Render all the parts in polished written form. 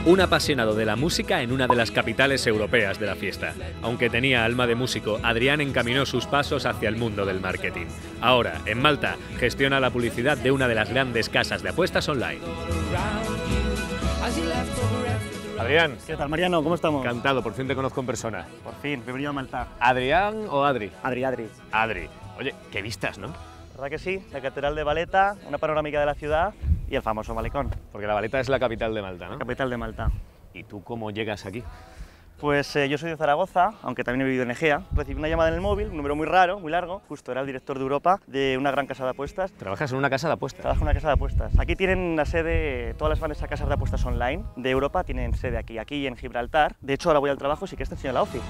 Un apasionado de la música en una de las capitales europeas de la fiesta. Aunque tenía alma de músico, Adrián encaminó sus pasos hacia el mundo del marketing. Ahora, en Malta, gestiona la publicidad de una de las grandes casas de apuestas online. Adrián. ¿Qué tal, Mariano? ¿Cómo estamos? Encantado, por fin te conozco en persona. Por fin, bienvenido a Malta. ¿Adrián o Adri? Adri. Adri. Oye, qué vistas, ¿no? ¿Verdad que sí? La Catedral de Valeta, una panorámica de la ciudad y el famoso malecón. Porque la Valeta es la capital de Malta, ¿no? Capital de Malta. ¿Y tú cómo llegas aquí? Pues yo soy de Zaragoza, aunque también he vivido en Egea. Recibí una llamada en el móvil, un número muy raro, muy largo. Justo era el director de Europa de una gran casa de apuestas. ¿Trabajas en una casa de apuestas? Trabajo en una casa de apuestas. Aquí tienen la sede, todas las grandes casas de apuestas online de Europa tienen sede aquí y en Gibraltar. De hecho, ahora voy al trabajo, sí que te enseño la OFI.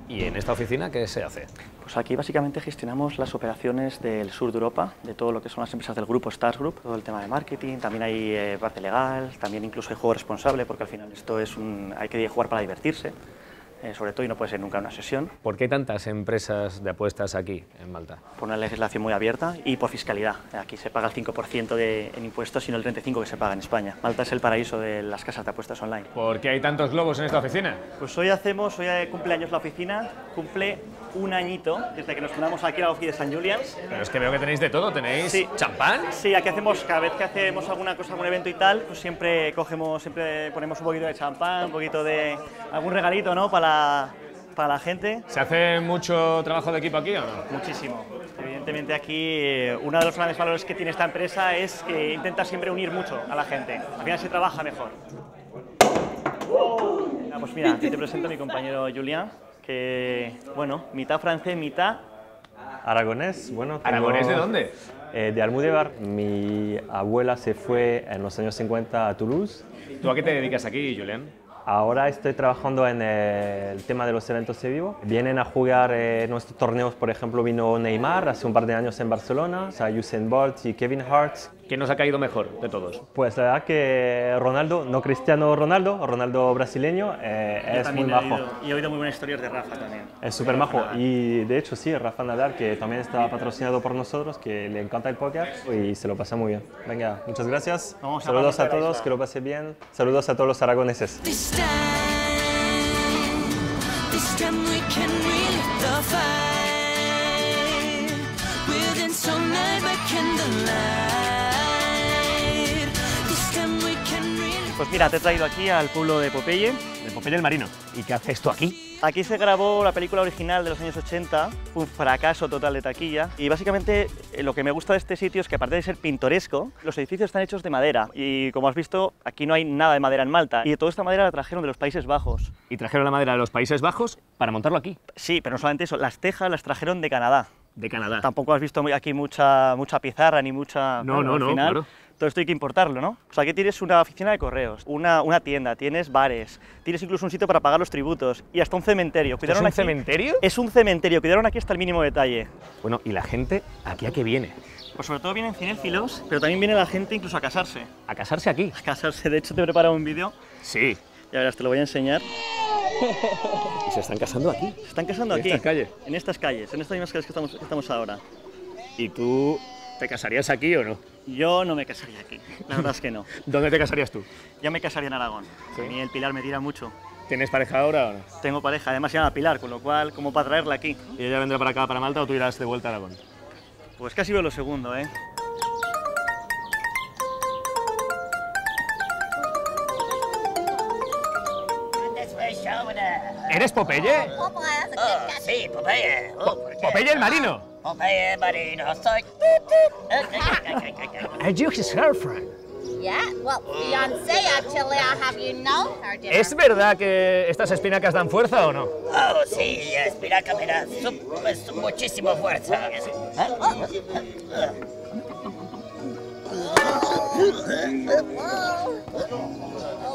¿Y en esta oficina qué se hace? Pues aquí básicamente gestionamos las operaciones del sur de Europa, de todo lo que son las empresas del grupo Stars Group, todo el tema de marketing, también hay parte legal, también incluso hay juego responsable, porque al final esto es hay que jugar para divertirse, sobre todo, y no puede ser nunca una sesión. ¿Por qué tantas empresas de apuestas aquí, en Malta? Por una legislación muy abierta y por fiscalidad. Aquí se paga el 5% en impuestos y no el 35% que se paga en España. Malta es el paraíso de las casas de apuestas online. ¿Por qué hay tantos globos en esta oficina? Pues hoy cumple años la oficina, cumple un añito desde que nos fundamos aquí a la oficina de St. Julian's. Pero es que veo que tenéis de todo, ¿tenéis champán? Sí, aquí cada vez que hacemos alguna cosa, algún evento y tal, pues siempre ponemos un poquito de champán, un poquito de algún regalito, ¿no? Para la gente. ¿Se hace mucho trabajo de equipo aquí o no? Muchísimo. Evidentemente aquí uno de los grandes valores que tiene esta empresa es que intenta siempre unir mucho a la gente. Al final se trabaja mejor. Pues mira, aquí te presento a mi compañero Julián, que, bueno, mitad francés, mitad... Aragonés, bueno... ¿Aragonés de dónde? De Almudévar. Mi abuela se fue en los años 50 a Toulouse. ¿Tú a qué te dedicas aquí, Julián? Ahora estoy trabajando en el tema de los eventos en vivo. Vienen a jugar nuestros torneos, por ejemplo, vino Neymar hace un par de años en Barcelona, o sea, Usain Bolt y Kevin Hart. ¿Quién nos ha caído mejor de todos? Pues la verdad que Ronaldo, no Cristiano Ronaldo, Ronaldo brasileño, es muy majo. Y he oído muy buenas historias de Rafa también. Es súper majo. Y de hecho sí, Rafa Nadal, que también está patrocinado por nosotros, que le encanta el póker y se lo pasa muy bien. Venga, muchas gracias. Saludos a todos, que lo pase bien. Saludos a todos los aragoneses. Pues mira, te he traído aquí al pueblo de Popeye. De Popeye el Marino. ¿Y qué hace esto aquí? Aquí se grabó la película original de los años 80, un fracaso total de taquilla, y básicamente lo que me gusta de este sitio es que aparte de ser pintoresco, los edificios están hechos de madera, y como has visto, aquí no hay nada de madera en Malta, y toda esta madera la trajeron de los Países Bajos. ¿Y trajeron la madera de los Países Bajos para montarlo aquí? Sí, pero no solamente eso, las tejas las trajeron de Canadá. De Canadá. Tampoco has visto aquí mucha pizarra ni mucha... No, bueno, no, final, claro. Todo esto hay que importarlo, ¿no? Pues aquí tienes una oficina de correos, una tienda, tienes bares, tienes incluso un sitio para pagar los tributos y hasta un cementerio. ¿Es un cementerio? Es un cementerio, cuidaron aquí hasta el mínimo detalle. Bueno, ¿y la gente aquí a qué viene? Pues sobre todo vienen cinéfilos, pero también viene la gente incluso a casarse. ¿A casarse aquí? A casarse, de hecho te he preparado un vídeo. Sí. Ya verás, te lo voy a enseñar. ¿Y se están casando aquí? Se están casando aquí. ¿En estas calles? En estas calles, en estas mismas calles que estamos ahora. ¿Y tú te casarías aquí o no? Yo no me casaría aquí, la verdad es que no. ¿Dónde te casarías tú? Yo me casaría en Aragón. ¿Sí? A mí el Pilar me tira mucho. ¿Tienes pareja ahora o no? Tengo pareja, además se llama Pilar, con lo cual, ¿cómo para traerla aquí? ¿Y ella vendrá para acá, para Malta, o tú irás de vuelta a Aragón? Pues casi veo lo segundo, ¿eh? ¿Eres Popeye? Sí, Popeye. ¿Popeye el Marino? Popeye el Marino, soy... Are you his girlfriend? Yeah, well, Beyoncé, actually, I'll have you know. ¿Es verdad que estas espinacas dan fuerza o no? Oh, sí, espinaca me da muchísima fuerza. Well,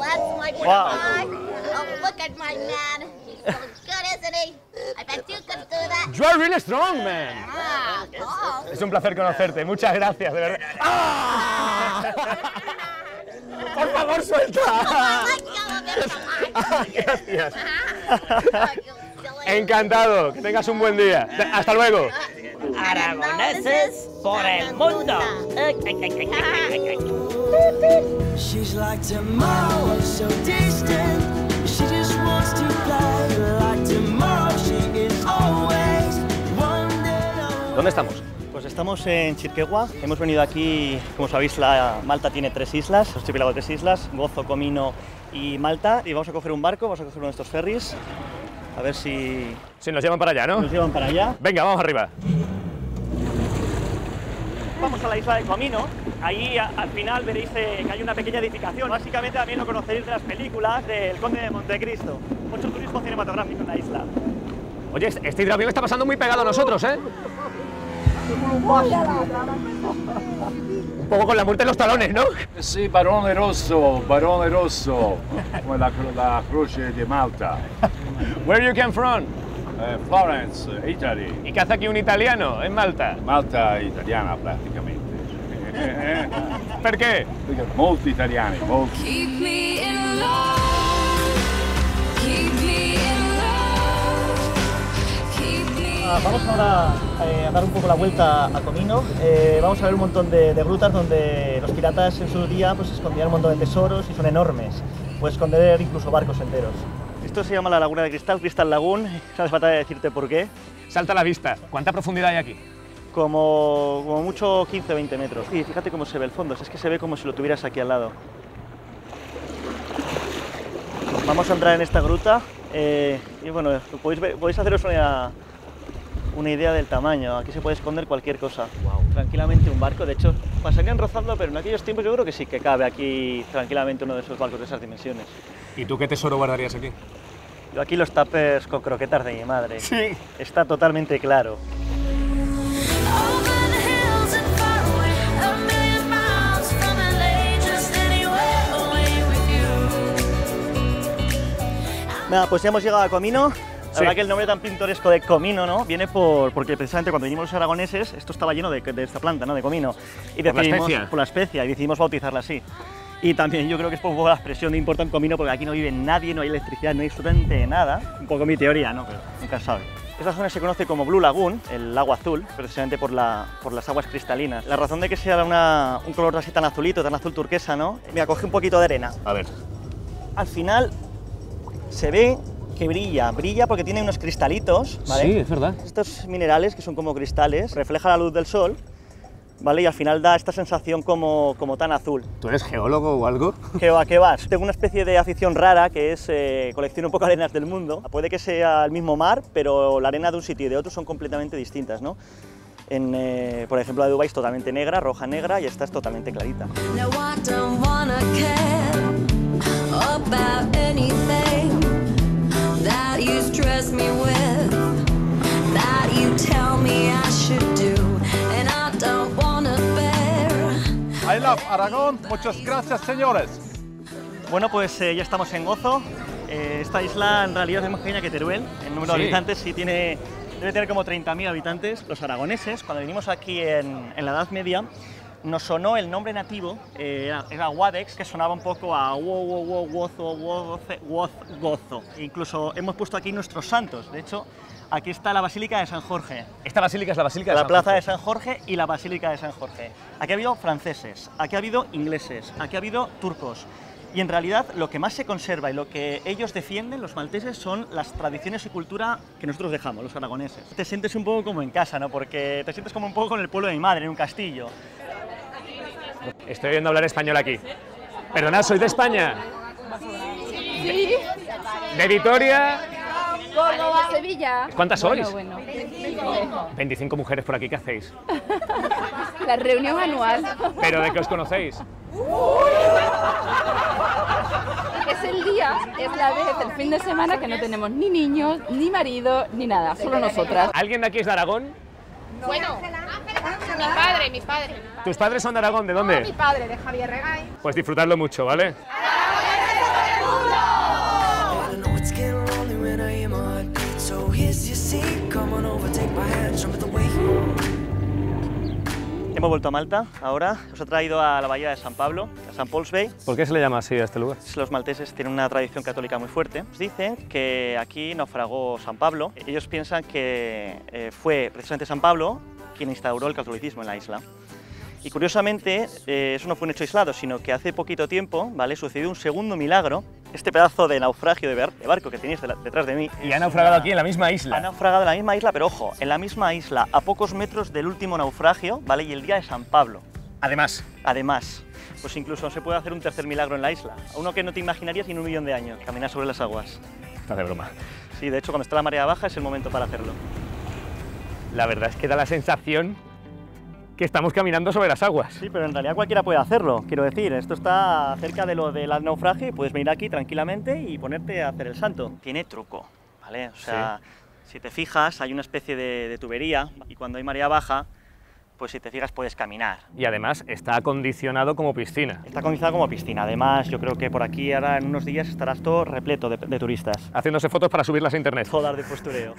that's my boy. Wow. Oh, look at my man. He's so good, isn't he? I bet you could do that. You are really strong, man. Ah, oh. Es un placer conocerte. Muchas gracias, de verdad. ¡Ah! ¡Por favor, suelta! Gracias. Encantado, que tengas un buen día. Hasta luego. Aragoneses por el mundo. She's like tomorrow, so distant. She just wants to play like tomorrow. She is always one day. ¿Dónde estamos? Pues estamos en Chirquegua. Hemos venido aquí, como sabéis, Malta tiene 3 islas, el archipiélago de 3 islas, Gozo, Comino y Malta. Y vamos a coger un barco, vamos a coger uno de estos ferries. A ver si nos llevan para allá, ¿no? nos llevan para allá. Venga, vamos arriba. Vamos a la isla de Comino. Ahí al final veréis que hay una pequeña edificación. Básicamente también lo conoceréis de las películas del Conde de Montecristo. Mucho turismo cinematográfico en la isla. Oye, este hidroavión está pasando muy pegado a nosotros, ¿eh? Un poco con la muerte en los talones, ¿no? Sí, Barone Rosso, como la croce de Malta. Where you came from? Florence, Italy. ¿Y qué hace aquí un italiano en Malta? Malta italiana praticamente. ¿Por qué? Perché molti italiani, molti. Keep me in love. Keep me in love. Keep me. Vamos ahora a dar un poco la vuelta a Comino. Vamos a ver un montón de grutas donde los piratas en su día pues, escondían un montón de tesoros y son enormes. Puede esconder incluso barcos enteros. Esto se llama la Laguna de Cristal, Crystal Lagoon. No hace falta decirte por qué. Salta a la vista. ¿Cuánta profundidad hay aquí? Como mucho 15-20 metros. Y fíjate cómo se ve el fondo, es que se ve como si lo tuvieras aquí al lado. Vamos a entrar en esta gruta y bueno, podéis haceros una idea del tamaño. Aquí se puede esconder cualquier cosa. Wow. Tranquilamente un barco, de hecho pasarían rozando, pero en aquellos tiempos yo creo que sí que cabe aquí tranquilamente uno de esos barcos de esas dimensiones. ¿Y tú qué tesoro guardarías aquí? Yo aquí los tuppers con croquetas de mi madre. Sí. Está totalmente claro. Over the hills and far away, a million miles from LA, just anywhere away with you. Nada, pues ya hemos llegado a Comino. La Sí. verdad que el nombre tan pintoresco de Comino, ¿no? Viene porque precisamente cuando vinimos los aragoneses, esto estaba lleno de esta planta, ¿no? De comino. Y ¿Por la decidimos, especia? por la especia, y decidimos bautizarla así. Y también yo creo que es por un poco la expresión de importan Comino, porque aquí no vive nadie, no hay electricidad, no hay absolutamente nada. Un poco mi teoría, ¿no? Pero nunca se sabe. Esta zona se conoce como Blue Lagoon, el lago azul, precisamente por las aguas cristalinas. La razón de que sea un color así tan azulito, tan azul turquesa, ¿no? Mira, coge un poquito de arena. A ver. Al final se ve que brilla porque tiene unos cristalitos, ¿vale? Sí, es verdad. Estos minerales que son como cristales, refleja la luz del sol, ¿vale? Y al final da esta sensación como tan azul. ¿Tú eres geólogo o algo? ¿Qué va, qué vas? Tengo una especie de afición rara que es colecciono un poco arenas del mundo. Puede que sea el mismo mar, pero la arena de un sitio y de otro son completamente distintas, ¿no? Por ejemplo, la de Dubái es totalmente negra, roja negra, y esta es totalmente clarita. Now I don't wanna care about anything that you stress me with, that you tell me I should do, and I don't wanna bear. I love Aragón, muchas gracias señores. Bueno, pues ya estamos en Gozo. Esta isla en realidad es más pequeña que Teruel. El número de habitantes sí debe tener como 30.000 habitantes. Los aragoneses, cuando vinimos aquí en la Edad Media, nos sonó el nombre nativo, era Guadex, que sonaba un poco a Gozo. Incluso hemos puesto aquí nuestros santos. De hecho, aquí está la Basílica de San Jorge. Esta basílica es la Basílica de La San Plaza Jorge. de San Jorge y la Basílica de San Jorge. Aquí ha habido franceses, aquí ha habido ingleses, aquí ha habido turcos. Y en realidad lo que más se conserva y lo que ellos defienden, los malteses, son las tradiciones y cultura que nosotros dejamos, los aragoneses. Te sientes un poco como en casa, ¿no? Porque te sientes como un poco con el pueblo de mi madre, en un castillo. Estoy oyendo hablar español aquí. Perdonad, ¿sois de España? Sí. ¿De Vitoria? Córdoba. Sevilla. ¿Cuántas sois? Bueno. 25 mujeres por aquí, ¿qué hacéis? La reunión anual. ¿Pero de qué os conocéis? Es el día, es la vez, el fin de semana que no tenemos ni niños, ni marido, ni nada, solo nosotras. ¿Alguien de aquí es de Aragón? Bueno, mi padre. ¿Tus padres son de Aragón? ¿De dónde? Mi padre, de Javier Regay. Pues disfrutadlo mucho, ¿vale? I know it's getting lonely when I hear my heartbeat, so here's your seat, come on over, take my hand, show me the way home. hemos vuelto a Malta ahora. Os he traído a la bahía de San Pablo, a San Paul's Bay. ¿Por qué se le llama así a este lugar? Los malteses tienen una tradición católica muy fuerte. Nos dicen que aquí naufragó San Pablo. Ellos piensan que fue precisamente San Pablo quien instauró el catolicismo en la isla. Y curiosamente, eso no fue un hecho aislado, sino que hace poquito tiempo, ¿vale?, sucedió un segundo milagro. Este pedazo de naufragio de barco que tenéis detrás de mí. Y ha naufragado aquí en la misma isla. Ha naufragado en la misma isla, pero ojo, en la misma isla, a pocos metros del último naufragio, ¿vale?, y el día de San Pablo. Además, pues incluso se puede hacer un tercer milagro en la isla. Uno que no te imaginarías en 1 millón de años, caminar sobre las aguas. Está de broma. Sí, de hecho, cuando está la marea baja es el momento para hacerlo. La verdad es que da la sensación que estamos caminando sobre las aguas. Sí, pero en realidad cualquiera puede hacerlo. Quiero decir, esto está cerca de lo del naufragio y puedes venir aquí tranquilamente y ponerte a hacer el santo. Tiene truco, ¿vale? O sea, si te fijas, hay una especie de tubería y cuando hay marea baja, pues si te fijas puedes caminar. Y además está acondicionado como piscina. Está acondicionado como piscina. Además, yo creo que por aquí ahora en unos días estarás todo repleto de turistas. Haciéndose fotos para subirlas a internet. Joder de postureo.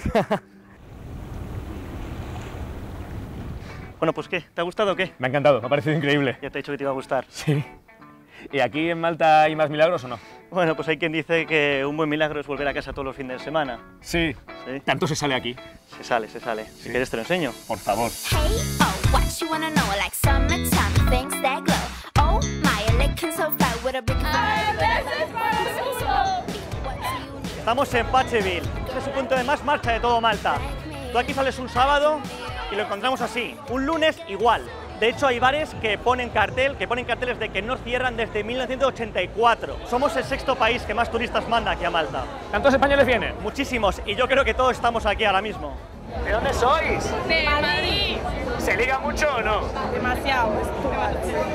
Bueno, pues ¿qué? ¿Te ha gustado o qué? Me ha encantado, me ha parecido increíble. Ya te he dicho que te iba a gustar. Sí. ¿Y aquí en Malta hay más milagros o no? Bueno, pues hay quien dice que un buen milagro es volver a casa todos los fines de semana. Sí. ¿Tanto se sale aquí? Se sale. Si quieres te lo enseño. Por favor. Hey, oh, what you wanna know? Like summertime, things that glow. Oh, my looking so fly with a big Estamos en Pacheville. Este es el punto de más marcha de todo Malta. Tú aquí sales un sábado y lo encontramos así. Un lunes igual. De hecho, hay bares que ponen carteles de que no cierran desde 1984. Somos el 6º país que más turistas manda aquí a Malta. ¿Cuántos españoles vienen? Muchísimos, y yo creo que todos estamos aquí ahora mismo. ¿De dónde sois? De Madrid. ¿Se liga mucho o no? Demasiado.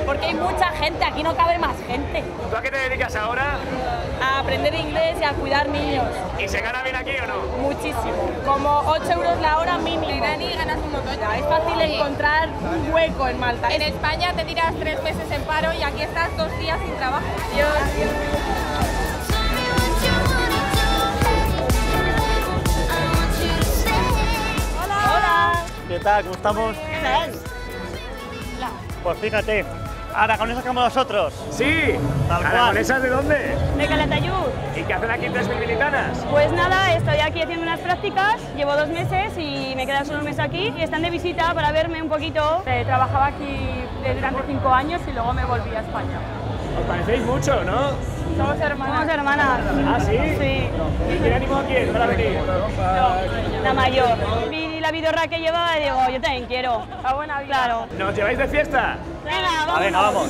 Porque hay mucha gente, aquí no cabe más gente. ¿Tú a qué te dedicas ahora? A aprender inglés y a cuidar niños. ¿Y se gana bien aquí o no? Muchísimo. Como 8 euros la hora mínimo. En Dani ganas un montón. Es fácil encontrar un hueco en Malta. En España te tiras 3 meses en paro y aquí estás 2 días sin trabajo. Adiós. ¿Qué tal? ¿Cómo estamos? ¿Qué tal? Pues fíjate, aragonesas como nosotros. Sí. Tal cual. ¿Aragonesas de dónde? De Calatayud. ¿Y qué hacen aquí 3.000 militanas? Pues nada, estoy aquí haciendo unas prácticas, llevo 2 meses y me queda solo un mes aquí y están de visita para verme un poquito. Trabajaba aquí durante 5 años y luego me volví a España. Os parecéis mucho, ¿no? Somos hermanas. Somos hermanas. ¿Ah, sí? Sí. ¿Y quién animó a quién para venir? La mayor. Vi la vidorra que llevaba y digo, yo también quiero. A buena vida. Claro. ¿Nos lleváis de fiesta? Venga, vamos. Venga, vamos.